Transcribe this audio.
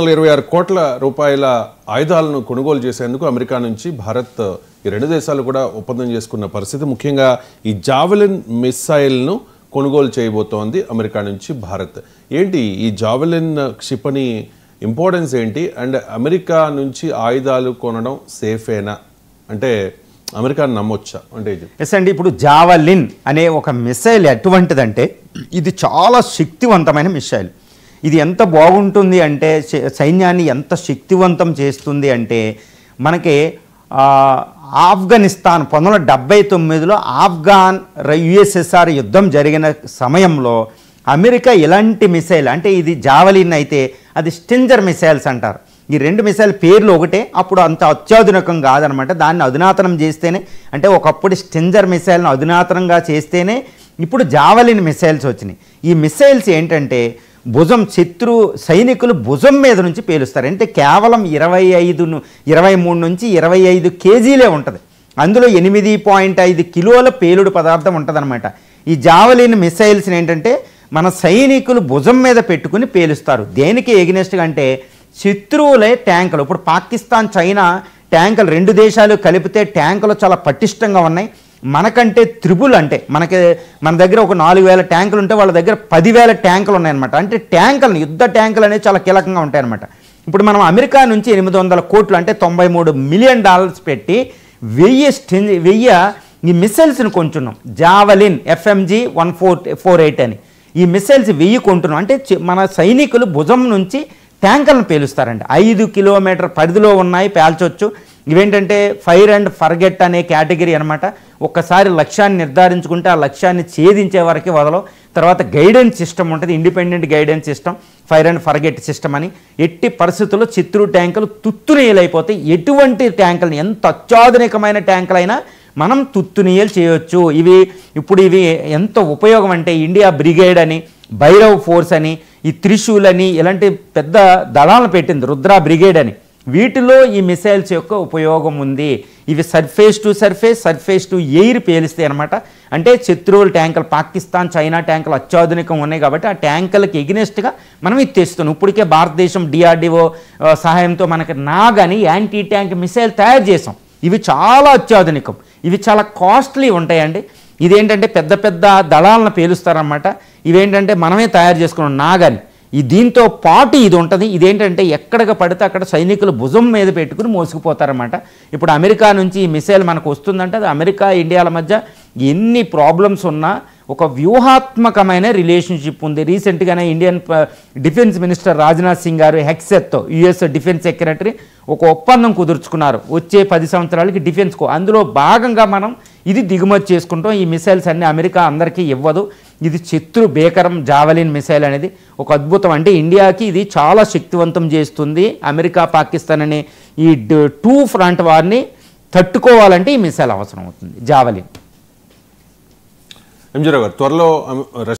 26 కోట్ల రూపాయల ఆయుధాలను కొనుగోలు చేసేందుకు అమెరికా నుంచి భారత్ ఈ రెండు దేశాలు కూడా ఒప్పందం చేసుకున్న పరిస్థితి. ముఖ్యంగా ఈ జావెలిన్ మిసైల్ను కొనుగోలు చేయబోతోంది అమెరికా నుంచి భారత్. ఏంటి ఈ జావెలిన్ క్షిపణి ఇంపార్టెన్స్ ఏంటి? అండ్ అమెరికా నుంచి ఆయుధాలు కొనడం సేఫేనా? అంటే అమెరికాను నమ్మొచ్చా? అంటే ఎస్ అండి, ఇప్పుడు జావెలిన్ అనే ఒక మిసైల్ ఎటువంటిదంటే ఇది చాలా శక్తివంతమైన మిసైల్. ఇది ఎంత బాగుంటుంది అంటే సైన్యాన్ని ఎంత శక్తివంతం చేస్తుంది అంటే మనకి ఆఫ్ఘనిస్తాన్ 1979లో ఆఫ్ఘాన్ యుఎస్ఎస్ఆర్ యుద్ధం జరిగిన సమయంలో అమెరికా ఇలాంటి మిసైల్, అంటే ఇది జావెలిన్ అయితే అది స్టింజర్ మిసైల్స్ అంటారు. ఈ రెండు మిసైల్ పేర్లు ఒకటే, అప్పుడు అంత అత్యాధునికం కాదనమాట. దాన్ని అధునాతనం చేస్తేనే, అంటే ఒకప్పుడు స్టింజర్ మిసైల్ను అధునాతనంగా చేస్తేనే ఇప్పుడు జావెలిన్ మిసైల్స్ వచ్చినాయి. ఈ మిసైల్స్ ఏంటంటే శత్రు సైనికులు భుజం మీద నుంచి పేలుస్తారు. అంటే కేవలం 23 నుంచి 25 కేజీలే ఉంటుంది. అందులో 8.5 కిలోల పేలుడు పదార్థం ఉంటుందన్నమాట. ఈ జావెలిన్ మిసైల్స్ని ఏంటంటే మన సైనికులు భుజం మీద పెట్టుకుని పేలుస్తారు. దేనికి ఎగ్నెస్ట్గా అంటే శత్రువులే ట్యాంకులు. ఇప్పుడు పాకిస్తాన్, చైనా ట్యాంకులు రెండు దేశాలు కలిపితే ట్యాంకులు చాలా పటిష్టంగా ఉన్నాయి. మనకంటే త్రిబుల్, అంటే మన దగ్గర ఒక 4000 ట్యాంకులు ఉంటే వాళ్ళ దగ్గర 10,000 ట్యాంకులు ఉన్నాయన్నమాట. అంటే ట్యాంకులు, యుద్ధ ట్యాంకులు అనేవి చాలా కీలకంగా ఉంటాయన్నమాట. ఇప్పుడు మనం అమెరికా నుంచి 800 కోట్లు అంటే $93 మిలియన్ పెట్టి 1000 ఈ మిసైల్స్ని కొంటున్నాం. జావెలిన్ FMG 1448 అని ఈ మిసైల్స్ 1000 కొంటున్నాం. అంటే మన సైనికులు భుజం నుంచి ట్యాంకులను పేలుస్తారండి. 5 కిలోమీటర్ పరిధిలో ఉన్నాయి, పేల్చొచ్చు. ఇవేంటంటే ఫైర్ అండ్ ఫర్గెట్ అనే కేటగిరీ అనమాట. ఒక్కసారి లక్ష్యాన్ని నిర్ధారించుకుంటే ఆ లక్ష్యాన్ని ఛేదించే వరకు వదలవు. తర్వాత గైడెన్స్ సిస్టమ్ ఉంటుంది, independent guidance system, fire and forget system అని. ఎట్టి పరిస్థితుల్లో శత్రు ట్యాంకులు తుత్తునీయలైపోతాయి. ఎటువంటి ట్యాంకులని, ఎంత అత్యాధునికమైన ట్యాంకులైనా మనం తుత్తునీయలు చేయొచ్చు. ఇవి ఎంత ఉపయోగం అంటే ఇండియా బ్రిగేడ్ అని, భైరవ్ ఫోర్స్ అని, ఈ త్రిశూల్ అని ఇలాంటి పెద్ద దళాలను పెట్టింది, రుద్ర బ్రిగేడ్ అని. వీటిలో ఈ మిసైల్స్ యొక్క ఉపయోగం ఉంది. ఇవి surface to surface, surface to air పేలుస్తాయి అనమాట. అంటే శత్రువుల ట్యాంకులు, పాకిస్తాన్, చైనా ట్యాంకులు అత్యాధునికం ఉన్నాయి కాబట్టి ఆ ట్యాంకులకు ఎగ్నెస్ట్గా మనం ఇది తెస్తున్నాం. ఇప్పటికే భారతదేశం DRDO సహాయంతో మనకి నాగ్ అని యాంటీ ట్యాంక్ మిసైల్ తయారు చేసాం. ఇవి చాలా అత్యాధునికం, ఇవి చాలా కాస్ట్లీ ఉంటాయండి. ఇదేంటంటే పెద్ద పెద్ద దళాలను పేలుస్తారన్నమాట. ఇవేంటంటే మనమే తయారు చేసుకున్నాం నాగ్ అని. దీంతో పాటు ఇది ఉంటుంది. ఇదేంటంటే ఎక్కడికి పడితే అక్కడ సైనికులు భుజం మీద పెట్టుకుని మోసుకుపోతారన్నమాట. ఇప్పుడు అమెరికా నుంచి ఈ మిసైల్ మనకు వస్తుందంటే అది అమెరికా ఇండియాల మధ్య ఎన్ని ప్రాబ్లమ్స్ ఉన్నా ఒక వ్యూహాత్మకమైన రిలేషన్షిప్ ఉంది. రీసెంట్గానే Indian defence minister Rajnath Singh గారు హెక్సెత్తో, US డిఫెన్స్ సెక్రటరీ, ఒక ఒప్పందం కుదుర్చుకున్నారు. వచ్చే 10 సంవత్సరాలకి డిఫెన్స్కు. అందులో భాగంగా మనం ఇది దిగుమతి చేసుకుంటాం. ఈ మిసైల్స్ అన్నీ అమెరికా అందరికీ ఇవ్వదు. ఇది శత్రు భీకరం జావెలిన్ మిసైల్ అనేది ఒక అద్భుతం. అంటే ఇండియాకి ఇది చాలా శక్తివంతం చేస్తుంది. అమెరికా పాకిస్తాన్ అనే ఈ 2 ఫ్రంట్ వార్ని తట్టుకోవాలంటే ఈ మిసైల్ అవసరం అవుతుంది, జావెలిన్. ఎంజీ రావు గారు, త్వరలో